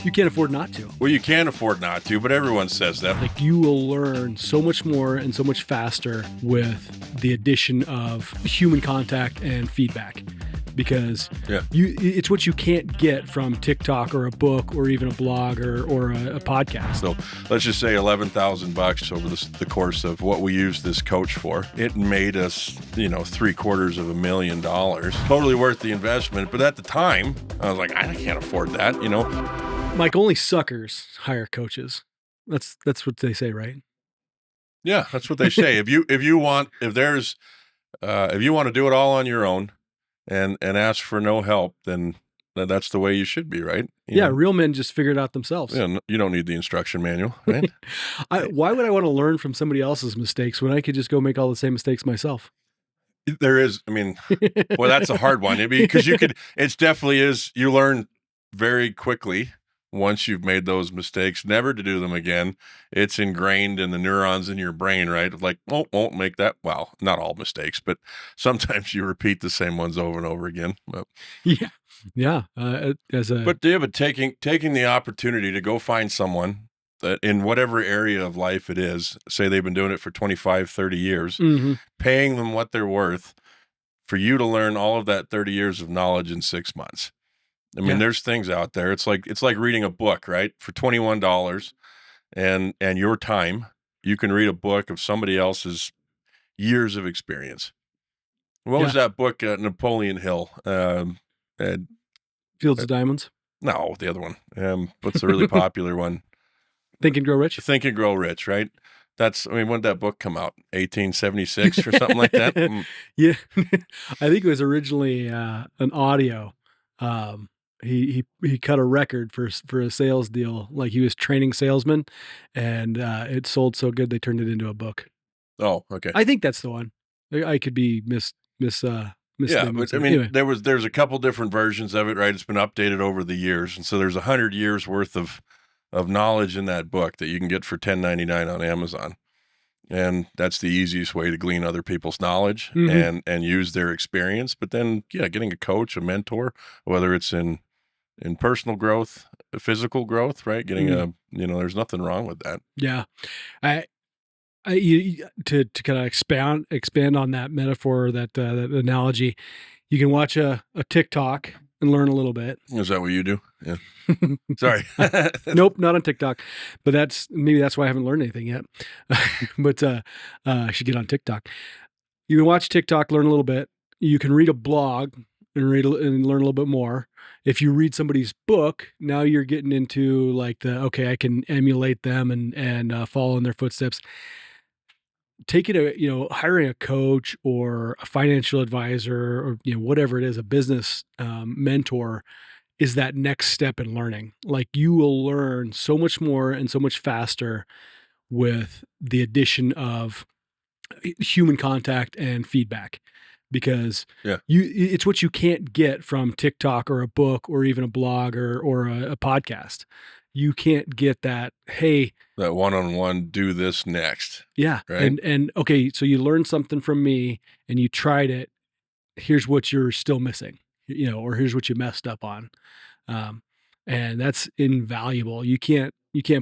You can't afford not to. Well, you can afford not to, but everyone says that. Like, you will learn so much more and so much faster with the addition of human contact and feedback, because it's what you can't get from TikTok or a book or even a blog or a podcast. So let's just say $11,000 over the course of what we use this coach for. It made us, $750,000. Totally worth the investment. But at the time, I was like, I can't afford that, Mike, only suckers hire coaches. That's what they say, right? Yeah, that's what they say. if you want to do it all on your own and ask for no help, then that's the way you should be, right? Real men just figure it out themselves. Yeah, you don't need the instruction manual, right? Why would I want to learn from somebody else's mistakes when I could just go make all the same mistakes myself? There is, well, that's a hard one. Because you learn very quickly once you've made those mistakes, never to do them again. It's ingrained in the neurons in your brain, right? Like, won't make that. Well, not all mistakes, but sometimes you repeat the same ones over and over again. But, but taking the opportunity to go find someone that in whatever area of life it is, say they've been doing it for 25, 30 years, paying them what they're worth for you to learn all of that 30 years of knowledge in 6 months. There's things out there. It's like reading a book, right? For $21 and your time, you can read a book of somebody else's years of experience. What was that book, Napoleon Hill? Fields of Diamonds? No, the other one. What's the really popular one? Think and Grow Rich? Think and Grow Rich, right? When did that book come out? 1876 or something like that? Yeah. I think it was originally an audio. He cut a record for a sales deal. Like, he was training salesmen, and it sold so good they turned it into a book. Oh, okay. I think that's the one. I could be yeah, but anyway. There's a couple different versions of it, right? It's been updated over the years, and so there's 100 years worth of knowledge in that book that you can get for $10.99 on Amazon. And that's the easiest way to glean other people's knowledge and use their experience. But then, getting a coach, a mentor, whether it's in personal growth, physical growth, right? Getting there's nothing wrong with that. Yeah. To kind of expand on that metaphor, that analogy, you can watch a TikTok and learn a little bit. Is that what you do? Yeah. Sorry. Nope, not on TikTok. But that's why I haven't learned anything yet. But I should get on TikTok. You can watch TikTok, learn a little bit. You can read a blog and learn a little bit more. If you read somebody's book, now you're getting into I can emulate them and follow in their footsteps. Hiring a coach or a financial advisor or, whatever it is, a business mentor is that next step in learning. Like, you will learn so much more and so much faster with the addition of human contact and feedback, because it's what you can't get from TikTok or a book or even a blog or a podcast. You can't get that, hey, that one-on-one, do this next. Yeah. Right? And okay, so you learned something from me and you tried it. Here's what you're still missing, or here's what you messed up on. And that's invaluable. You can't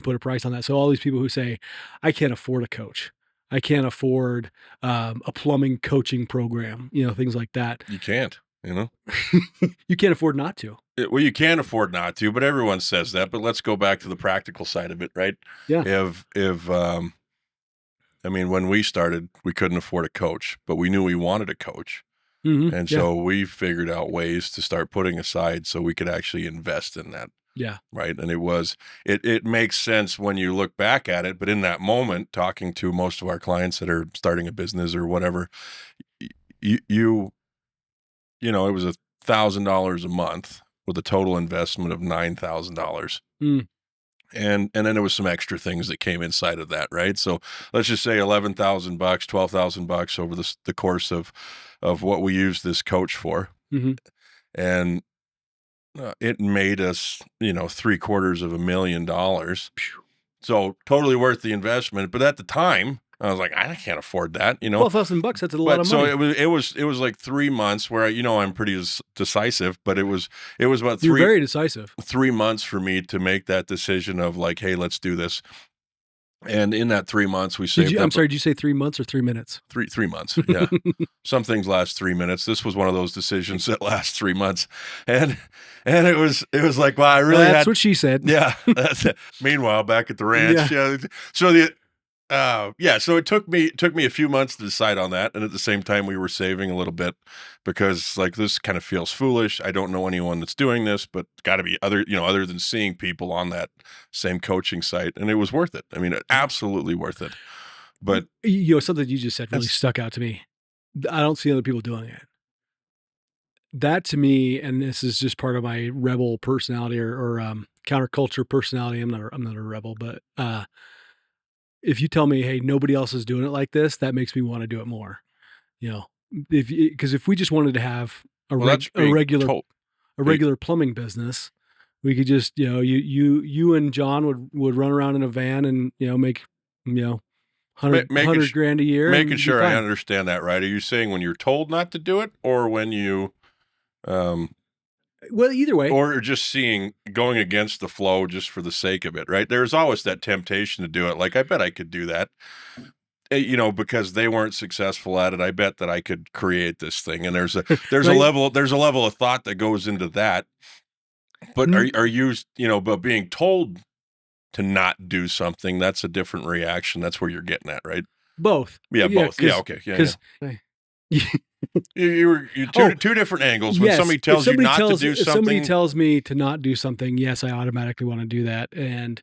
put a price on that. So all these people who say, I can't afford a coach, I can't afford a plumbing coaching program, things like that. You can't, You can't afford not to. Well, you can afford not to, but everyone says that. But let's go back to the practical side of it, right? Yeah. When we started, we couldn't afford a coach, but we knew we wanted a coach. And so we figured out ways to start putting aside so we could actually invest in that. Yeah. Right. And it makes sense when you look back at it. But in that moment, talking to most of our clients that are starting a business or whatever, it was $1,000 a month with a total investment of $9,000. And then there was some extra things that came inside of that, right? So let's just say $11,000, $12,000 over the course of what we use this coach for. And it made us, $750,000. So totally worth the investment. But at the time, I was like, I can't afford that, you know. $12,000, that's a lot But of so money. it was like 3 months where I'm pretty decisive, but it was about You're very decisive. 3 months for me to make that decision of like, hey, let's do this. And in that 3 months, we saved I'm up sorry, did you say 3 months or 3 minutes? 3 months. Yeah. Some things last 3 minutes. This was one of those decisions that last 3 months. And it was like, well, I really That's had, what she said. yeah. That's it. Meanwhile, back at the ranch, yeah. So so it took me a few months to decide on that, and at the same time, we were saving a little bit because like this kind of feels foolish. I don't know anyone that's doing this, but got to be other than seeing people on that same coaching site, and it was worth it. I mean, absolutely worth it. But Something you just said really stuck out to me. I don't see other people doing it. That to me, and this is just part of my rebel personality or counterculture personality. I'm not a rebel, but if you tell me, hey, nobody else is doing it like this, that makes me want to do it more. Because if we just wanted to have a regular plumbing business, we could just you and John would run around in a van and make 100 grand a year. Making sure I understand that right. Are you saying when you're told not to do it, or when you well, either way, or just going against the flow just for the sake of it, right? There's always that temptation to do it. Like, I bet I could do that, because they weren't successful at it. I bet that I could create this thing. And there's a level of thought that goes into that. But are you, but being told to not do something, that's a different reaction. That's where you're getting at, right? Both. Yeah, both. Yeah, okay. Yeah. You're two different angles. When somebody tells you not to do something. If somebody tells me to not do something, yes, I automatically want to do that. And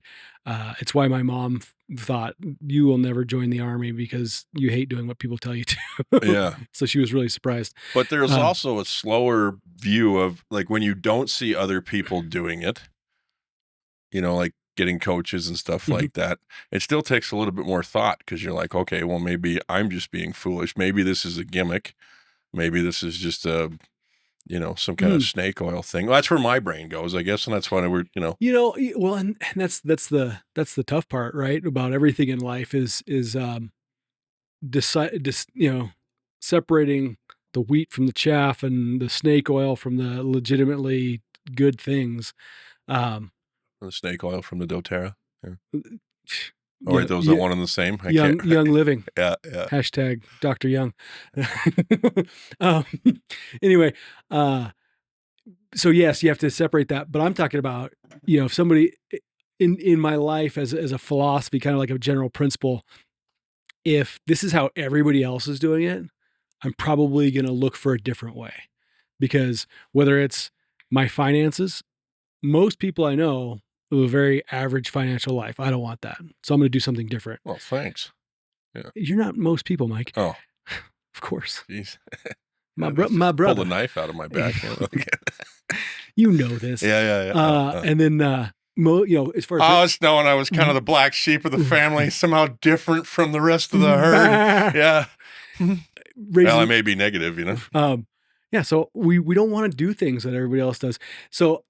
it's why my mom thought, you will never join the Army because you hate doing what people tell you to. Yeah. So she was really surprised. But there's also a slower view of like when you don't see other people doing it, like getting coaches and stuff like that. It still takes a little bit more thought because you're like, okay, well, maybe I'm just being foolish. Maybe this is a gimmick. Maybe this is just some kind of snake oil thing. Well, that's where my brain goes, I guess, and that's why we're. Well, and that's the tough part, right? About everything in life is separating the wheat from the chaff and the snake oil from the legitimately good things. The snake oil from the doTERRA. Yeah. Or those that one and the same. Young living. Yeah. Hashtag Dr. Young. Anyway, so yes, you have to separate that. But I'm talking about, if somebody in my life as a philosophy, kind of like a general principle, if this is how everybody else is doing it, I'm probably going to look for a different way. Because whether it's my finances, most people I know live a very average financial life. I don't want that. So I'm going to do something different. Well, thanks. Yeah. You're not most people, Mike. Oh. Of course. Jeez. My brother. Pulled a knife out of my back. You know this. Yeah. And then, as far as... I was knowing I was kind of the black sheep of the family, somehow different from the rest of the herd. Yeah. Well, I may be negative, Yeah, so we don't want to do things that everybody else does. So,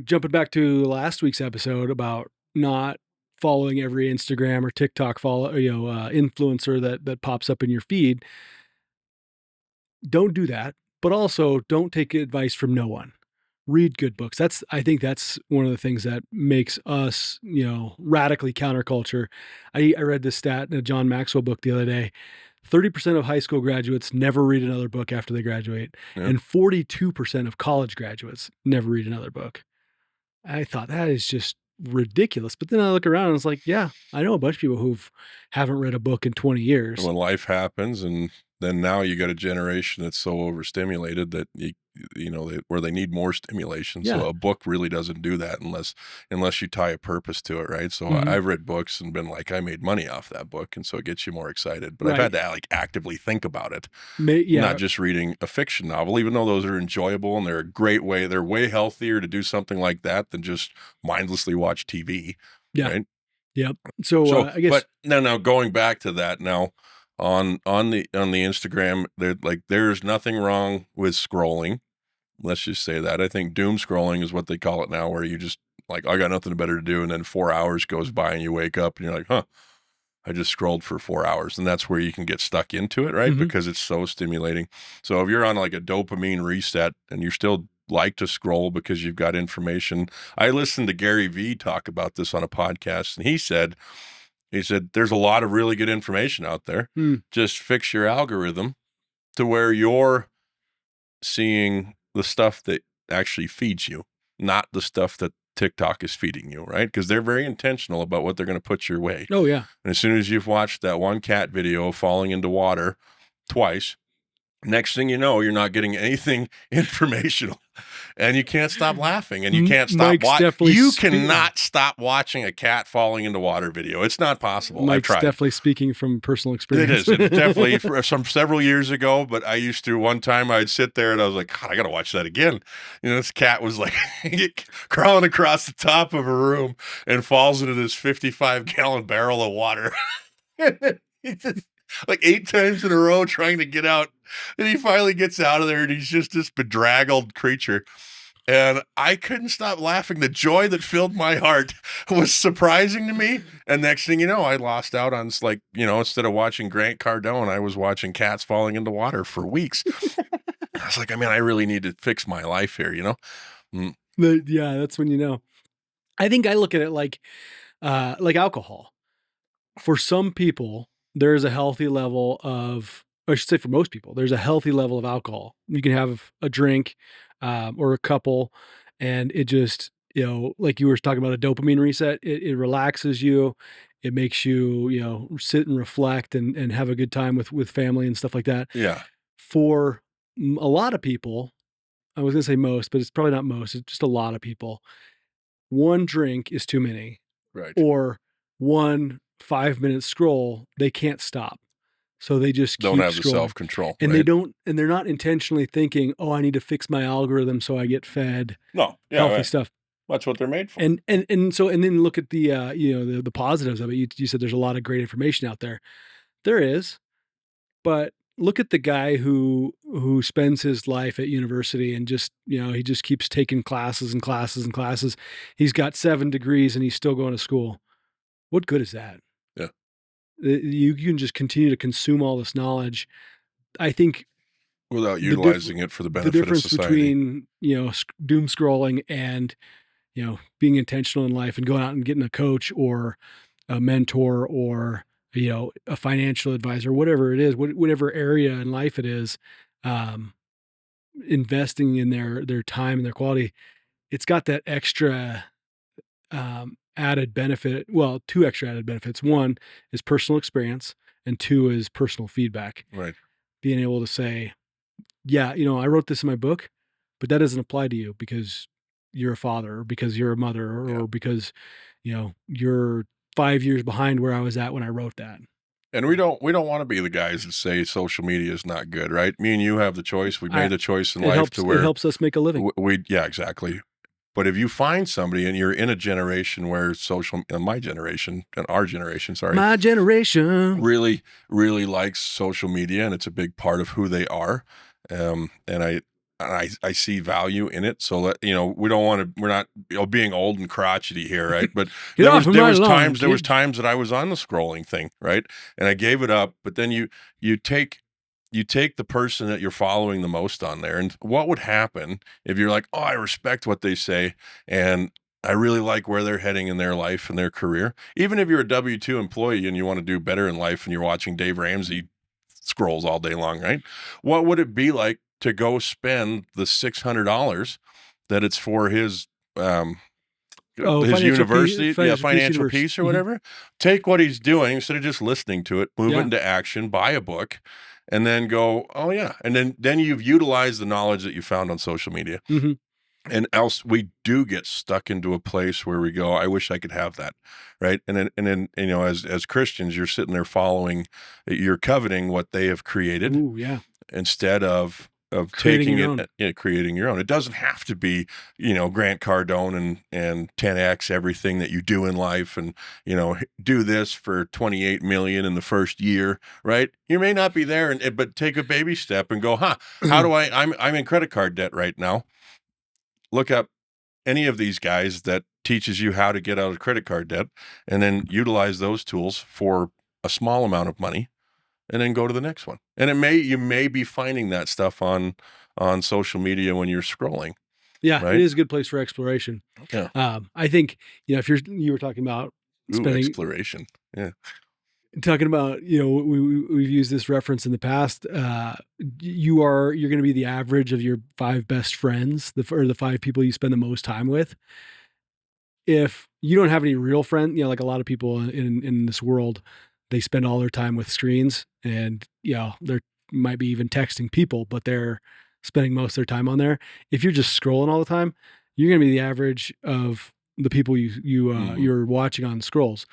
jumping back to last week's episode about not following every Instagram or TikTok influencer that pops up in your feed. Don't do that, but also don't take advice from no one. Read good books. I think that's one of the things that makes us, radically counterculture. I read this stat in a John Maxwell book the other day. 30% of high school graduates never read another book after they graduate, and 42% of college graduates never read another book. I thought that is just ridiculous. But then I look around and it's like, yeah, I know a bunch of people who haven't read a book in 20 years. When life happens, and then now you got a generation that's so overstimulated that where they need more stimulation. Yeah. So a book really doesn't do that unless you tie a purpose to it, right? So I've read books and been like, I made money off that book, and so it gets you more excited. But I've had to actively think about it, not just reading a fiction novel, even though those are enjoyable and they're a great way. They're way healthier to do something like that than just mindlessly watch TV. Yeah. Right? Yep. So I guess. But no, going back to that now. On the Instagram, there's nothing wrong with scrolling. Let's just say that. I think doom scrolling is what they call it now, where you just like, I got nothing better to do, and then 4 hours goes by and you wake up and you're like, huh, I just scrolled for 4 hours. And that's where you can get stuck into it, right? Because it's so stimulating. So if you're on like a dopamine reset and you still like to scroll because you've got information. I listened to Gary Vee talk about this on a podcast, and he said, there's a lot of really good information out there. Just fix your algorithm to where you're seeing the stuff that actually feeds you, not the stuff that TikTok is feeding you, right? Because they're very intentional about what they're going to put your way. Oh, yeah. And as soon as you've watched that one cat video falling into water twice, next thing you know, you're not getting anything informational, and you can't stop laughing, and you can't stop watching. You cannot stop watching a cat falling into water video. It's not possible. Mike's I've tried. Definitely speaking from personal experience. It is. It's definitely from several years ago, but I used to, one time I'd sit there and I was like, God, I got to watch that again. You know, this cat was like crawling across the top of a room and falls into this 55-gallon barrel of water. He just, like 8 times in a row trying to get out. And he finally gets out of there, and he's just this bedraggled creature. And I couldn't stop laughing. The joy that filled my heart was surprising to me. And next thing you know, I lost out on, like, you know, instead of watching Grant Cardone, I was watching cats falling into water for weeks. I was like, I mean, I really need to fix my life here, you know? Yeah, that's when you know. I think I look at it like alcohol. For some people, there's a healthy level of, I should say for most people, there's a healthy level of alcohol. You can have a drink or a couple, and it just, you know, like you were talking about a dopamine reset, it relaxes you. It makes you, you know, sit and reflect and have a good time with family and stuff like that. Yeah. For a lot of people, I was going to say most, but it's probably not most. It's just a lot of people. One drink is too many. Right. Or one 5-minute scroll, they can't stop. So they just don't have scrolling. the self-control. And right? they don't, and they're not intentionally thinking, oh, I need to fix my algorithm so I get fed healthy stuff. That's what they're made for. And then look at the you know, the positives of it. You said there's a lot of great information out there. There is, but look at the guy who spends his life at university and just, you know, he just keeps taking classes and classes and classes. He's got 7 degrees and he's still going to school. What good is that? Yeah. You can just continue to consume all this knowledge. I think without utilizing it for the benefit of society. The difference between, you know, doom scrolling and, you know, being intentional in life and going out and getting a coach or a mentor or, you know, a financial advisor, whatever it is, whatever area in life it is, investing in their time and their quality, it's got that extra added benefit. Well, 2 extra added benefits. 1 is personal experience, and 2 is personal feedback. Right. Being able to say, yeah, you know, I wrote this in my book, but that doesn't apply to you because you're a father or because you're a mother or because, you know, you're 5 years behind where I was at when I wrote that. And we don't want to be the guys that say social media is not good, right? Me and you have the choice. We made the choice in life to where it helps us make a living. Yeah, exactly. But if you find somebody and you're in a generation where my generation, really, really likes social media, and it's a big part of who they are. And I see value in it. So that, you know, we're not, you know, being old and crotchety here, right? But there was times that I was on the scrolling thing, right? And I gave it up. But then you take the person that you're following the most on there, and what would happen if you're like, oh, I respect what they say, and I really like where they're heading in their life and their career. Even if you're a W-2 employee and you want to do better in life and you're watching Dave Ramsey scrolls all day long, right? What would it be like to go spend the $600 that it's for his university, financial piece or whatever? Take what he's doing instead of just listening to it, move it into action, buy a book, and then go, oh yeah. And then you've utilized the knowledge that you found on social media. Mm-hmm. And else we do get stuck into a place where we go, I wish I could have that. Right. And then, you know, as Christians, you're sitting there you're coveting what they have created. Ooh, yeah. Instead of creating taking it, creating your own. It doesn't have to be, you know, Grant Cardone and 10X everything that you do in life, and, you know, do this for 28 million in the first year, right? You may not be there, but take a baby step and go, how do I'm in credit card debt right now. Look up any of these guys that teaches you how to get out of credit card debt, and then utilize those tools for a small amount of money and then go to the next one. And you may be finding that stuff on social media when you're scrolling. Yeah, it right? is a good place for exploration. Yeah. I think, if you were talking about spending, Exploration. Yeah. talking about, we've used this reference in the past. You're going to be the average of your 5 best friends, or the 5 people you spend the most time with. If you don't have any real friends, like a lot of people in this world, they spend all their time with screens, and they're might be even texting people, but they're spending most of their time on there. If you're just scrolling all the time, you're going to be the average of the people you're watching on scrolls.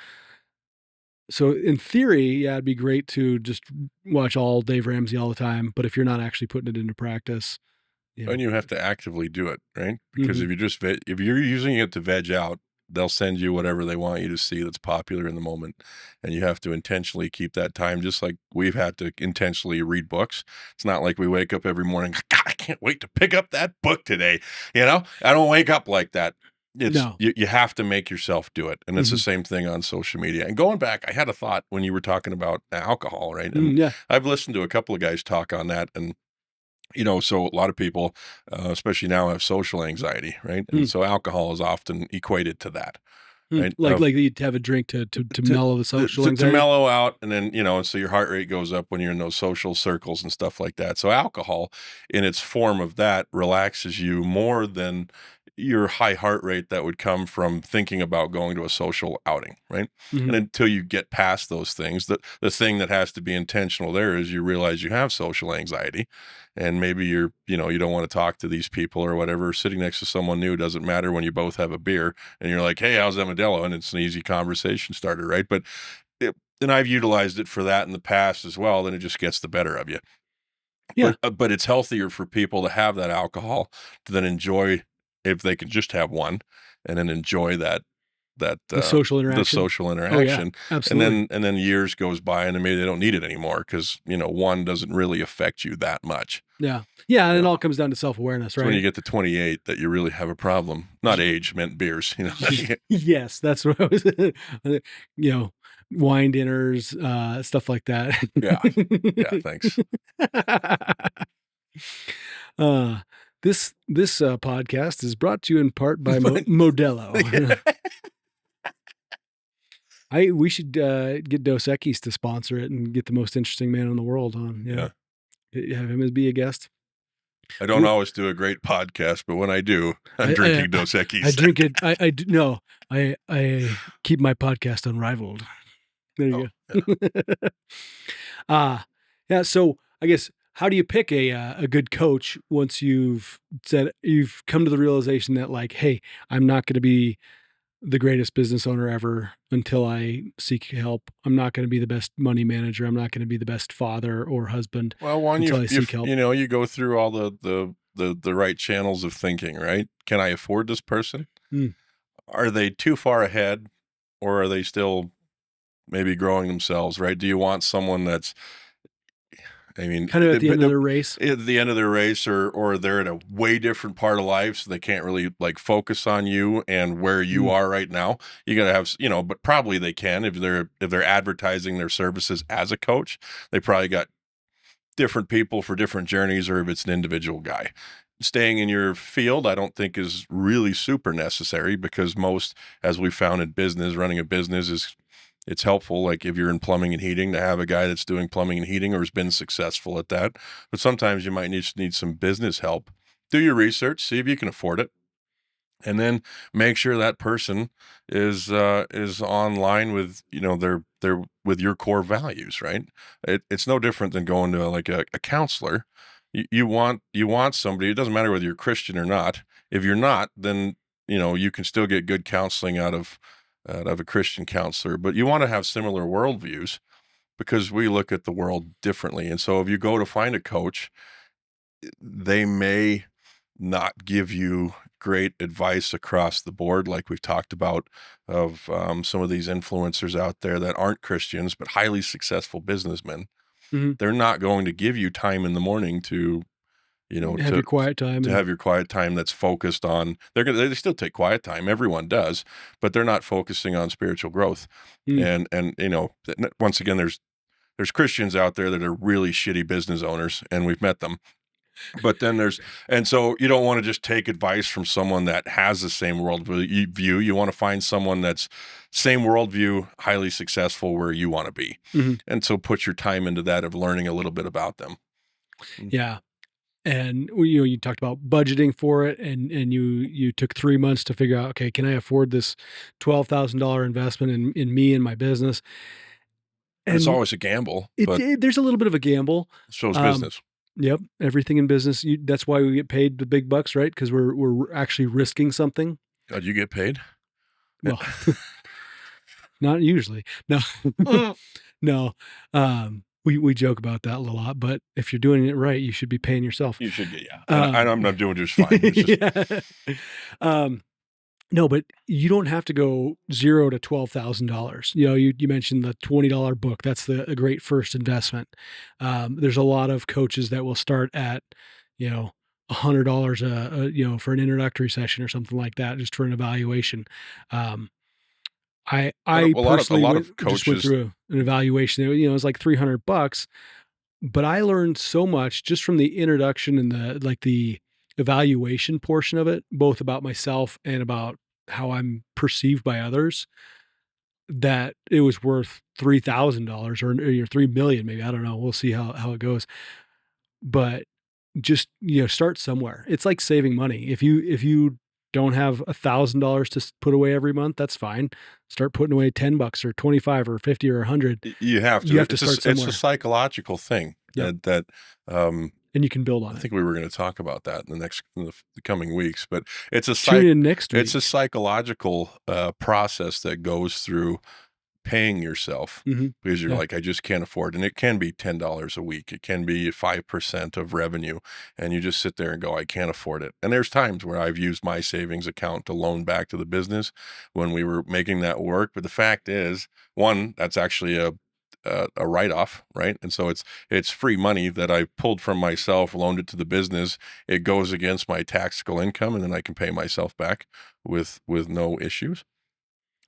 So in theory, yeah, it'd be great to just watch all Dave Ramsey all the time. But if you're not actually putting it into practice, And you have to actively do it, right? Because Mhm. if you just if you're using it to veg out, they'll send you whatever they want you to see that's popular in the moment, and you have to intentionally keep that time. Just like we've had to intentionally read books. It's not like we wake up every morning. God, I can't wait to pick up that book today. I don't wake up like that. It's No. you have to make yourself do it, and it's the Mhm. same thing on social media. And going back, I had a thought when you were talking about alcohol, right? And Yeah. I've listened to a couple of guys talk on that, and so a lot of people, especially now, have social anxiety, right? And Mm. so alcohol is often equated to that, right? Like you'd have a drink to To, mellow the social to anxiety. mellow out, and then and so your heart rate goes up when you're in those social circles and stuff like that. So alcohol, in its form of that, relaxes you more than your high heart rate that would come from thinking about going to a social outing, right? And Mhm. until you get past those things, the thing that has to be intentional there is you realize you have social anxiety, and maybe you don't want to talk to these people or whatever. Sitting next to someone new doesn't matter when you both have a beer and you're like, hey, how's Modelo? And it's an easy conversation starter, right? But and I've utilized it for that in the past as well. Then it just gets the better of you. Yeah. But it's healthier for people to have that alcohol to then enjoy, if they can just have one, and then enjoy The social the interaction. social Oh yeah, interaction, absolutely. and then years goes by, and then maybe they don't need it anymore because one doesn't really affect you that much. Yeah. Yeah. And You it know, all comes down to self-awareness, it's when you right? get to 28 that you really have a problem. Not age, meant beers. Yes, that's what I was, you know, wine dinners, stuff like that. Yeah, yeah. Thanks. uh, this podcast is brought to you in part by But Modelo. We should get Dos Equis to sponsor it and get the most interesting man in the world on. yeah. Have him as be a guest. I don't always do a great podcast, but when I do, I'm I drinking Dos I Equis. drink it. No. I keep my podcast unrivaled. There Oh, you yeah. go. Yeah. So I guess, how do you pick a good coach once you've come to the realization that, like, hey, I'm not going to be the greatest business owner ever until I seek help. I'm not going to be the best money manager. I'm not going to be the best father or husband Well, one, until I seek help. you go through all the right channels of thinking, right? Can I afford this person? Mm. Are they too far ahead, or are they still maybe growing themselves, right? Do you want someone that's, I mean, Kind of at the end of their race. at the end of their race, or they're in a way different part of life, so they can't really like focus on you and where you Mm. are right now? You got to have, but probably they can if they're advertising their services as a coach. They probably got different people for different journeys, or if it's an individual guy. Staying in your field, I don't think is really super necessary, because most, as we found in business, running a business it's helpful. Like if you're in plumbing and heating, to have a guy that's doing plumbing and heating or has been successful at that. But sometimes you might need some business help. Do your research, see if you can afford it, and then make sure that person is online with their with your core values, right? It's no different than going to like a counselor. You want somebody. It doesn't matter whether you're Christian or not. If you're not, then you can still get good counseling out of a Christian counselor. But you want to have similar worldviews, because we look at the world differently. And so if you go to find a coach, they may not give you great advice across the board, like we've talked about, of some of these influencers out there that aren't Christians but highly successful businessmen. Mhm. They're not going to give you time in the morning to Have your quiet time to have your quiet time that's focused on, they still take quiet time. Everyone does, but they're not focusing on spiritual growth. Mm. And once again, there's Christians out there that are really shitty business owners, and we've met them. But then and so you don't want to just take advice from someone that has the same worldview. You want to find someone that's same worldview, highly successful where you want to be. Mhm. And so put your time into that of learning a little bit about them. Yeah. And you talked about budgeting for it, and you took 3 months to figure out, okay, can I afford this $12,000 investment in me and my business? It's And always a gamble, but there's a little bit of a gamble. so is Um, business. yep, everything in business, that's why we get paid the big bucks, right? Because we're actually risking something. God, you get paid? Well, not usually. No, no. We joke about that a lot, but if you're doing it right, you should be paying yourself. You should get, yeah. And I'm not doing just fine. It's just, yeah. No, but you don't have to go 0 to $12,000. You mentioned the $20 book. That's a great first investment. There's a lot of coaches that will start at, $100 for an introductory session or something like that, just for an evaluation. I a personally lot of just went coaches, through an evaluation. It was like $300, but I learned so much just from the introduction and the evaluation portion of it, both about myself and about how I'm perceived by others, that it was worth $3,000 or 3 million, maybe. I don't know. We'll see how it goes. But just, start somewhere. It's like saving money. If you don't have $1,000 to put away every month, that's fine. Start putting away $10 or 25 or 50 or 100. you have to. You have to start somewhere. It's a psychological thing. Yep. that And you can build on I it. think we were going to talk about that in the coming weeks, but it's a Tune in next week. it's a psychological process that goes through paying yourself because you're like, I just can't afford. And it can be $10 a week. It can be 5% of revenue. And you just sit there and go, I can't afford it. And there's times where I've used my savings account to loan back to the business when we were making that work. But the fact is, one, that's actually a write-off, right? And so it's free money that I pulled from myself, loaned it to the business. It goes against my taxable income, and then I can pay myself back with no issues.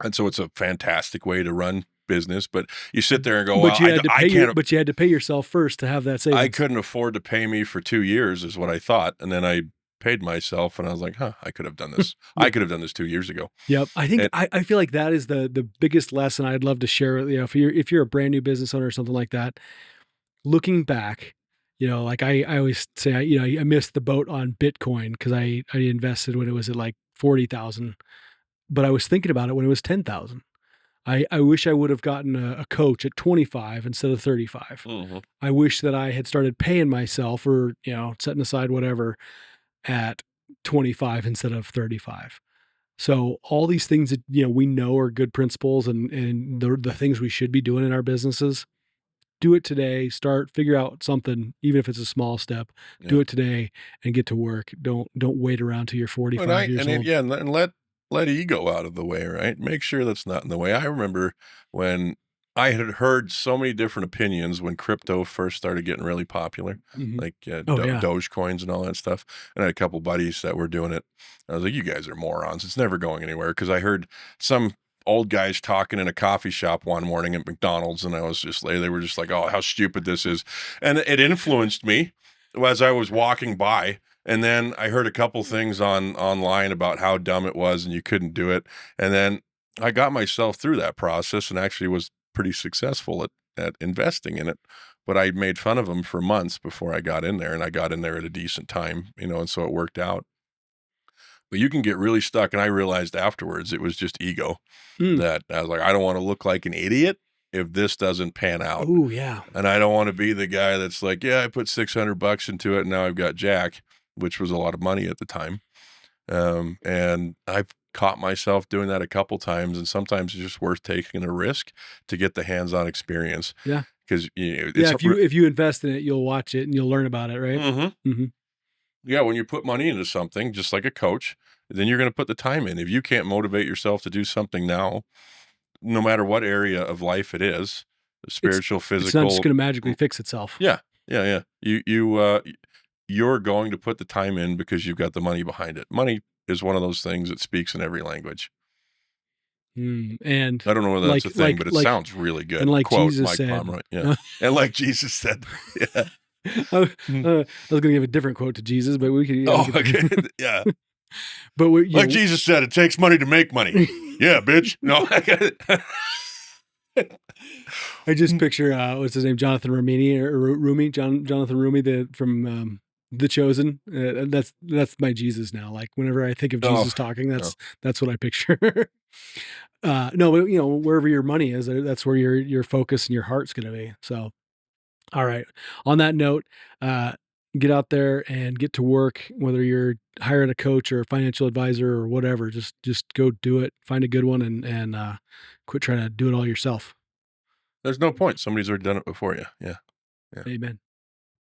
And so it's a fantastic way to run business. But you sit there and go, But well, you had to pay yourself first to have that savings. I couldn't afford to pay me for 2 years is what I thought. And then I paid myself and I was like, I could have done this. I could have done this 2 years ago. Yep. I think I feel like that is the biggest lesson I'd love to share. If you're a brand new business owner or something like that, looking back, like I always say, I missed the boat on Bitcoin because I invested when it was at like 40,000, but I was thinking about it when it was 10,000. I wish I would have gotten a coach at 25 instead of 35. I wish that I had started paying myself or, setting aside whatever at 25 instead of 35. So all these things that, we know are good principles and the things we should be doing in our businesses, do it today. Figure out something, even if it's a small step. Yeah. Do it today and get to work. Don't wait around till you're 45 years old. And let ego out of the way, right? Make sure that's not in the way. I remember when I had heard so many different opinions when crypto first started getting really popular, like Dogecoins and all that stuff. And I had a couple buddies that were doing it. I was like, you guys are morons. It's never going anywhere. Because I heard some old guys talking in a coffee shop one morning at McDonald's, and they were just like, oh, how stupid this is. And it influenced me as I was walking by. And then I heard a couple things online about how dumb it was and you couldn't do it. And then I got myself through that process and actually was pretty successful at investing in it. But I made fun of them for months before I got in there, and I got in there at a decent time, and so it worked out. But you can get really stuck. And I realized afterwards it was just ego that I was like, I don't want to look like an idiot if this doesn't pan out. Oh, yeah. And I don't want to be the guy that's like, yeah, I put $600 into it and now I've got Jack, which was a lot of money at the time. And I've caught myself doing that a couple times, and sometimes it's just worth taking a risk to get the hands-on experience. Yeah. Because if you invest in it, you'll watch it and you'll learn about it, right? Yeah, when you put money into something, just like a coach, then you're going to put the time in. If you can't motivate yourself to do something now, no matter what area of life it is, spiritual, physical, it's not just going to magically fix itself. Yeah. You you're going to put the time in because you've got the money behind it. Money is one of those things that speaks in every language. And I don't know whether that's a thing, but it sounds really good. And like Quote Jesus Mike said, Pomeroy. Yeah. And like Jesus said, yeah. I was going to give a different quote to Jesus, but we could. Oh, okay. Yeah. But like Jesus said, it takes money to make money. Yeah, bitch. No, I got it. I just picture what's his name, Jonathan Rumi, Jonathan Rumi, from The Chosen. That's my Jesus now. Like whenever I think of Jesus talking, that's what I picture. No, but wherever your money is, that's where your focus and your heart's going to be. So, all right. On that note, get out there and get to work. Whether you're hiring a coach or a financial advisor or whatever, just go do it. Find a good one and quit trying to do it all yourself. There's no point. Somebody's already done it before you. Yeah. Amen.